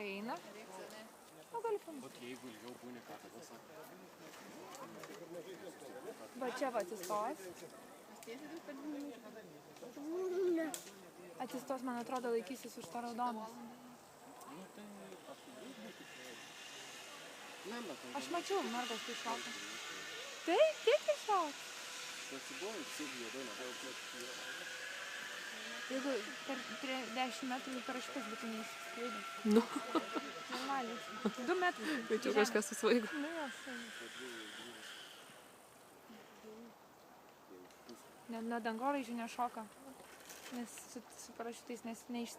paeina. O gali filmuoti. Bet jeigu ilgiau būni, ką tada sako? Va čia va atsistos. Atsistos, man atrodo, laikysis už to raudonos. Aš mačiau, mergos tai šoka. Taip, tiek iššoks. Jeigu prie 10 metrų parašiukas būtų neįsiskraidęs. Nu. Normaliai. 2 metrų. Tai čia kažkas susvaigo. Nu, jos. Net nuo dangoraižių nešoka. Nes su parašiutais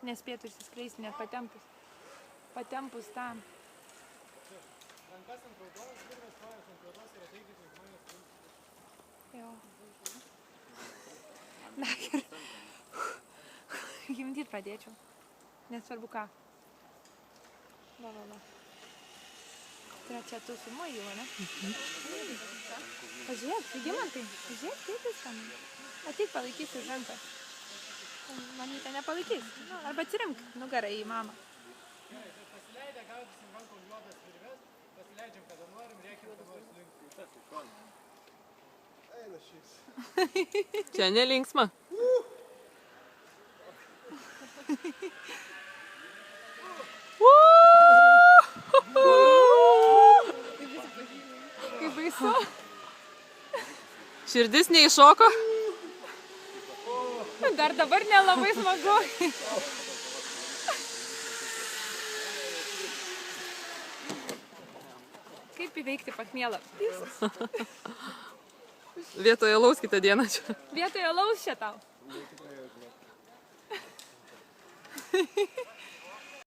nespėtų išsiskleisti, net patempus. Patempus tam. Rankas ant raudonos, virvės kojas ant juodos ir ateikite žmonės. Jo. Na, gerai. Gimdyt pradėčiau. Nesvarbu ką. Va. Tai čia tu filmuoji jau, ne? Pažiūrėk, Gimantai. Pažiūrėk, kaip viską. Ateik, palaikysiu už ranką. Mamytė nepalaikys. Arba atsirimk nugarą į mamą. Pasileidę gaudysim rankom juodas virves, pasileidžiam, kada norim, reikia kada nors linkti. Eina šis. Čia nelinksma. Kaip baisu. Širdis neiššoko. Dar dabar nelabai smagu. Kaip įveikti pachmielą? Vietoje alaus kitą dieną čia. Vietoje alaus čia tau.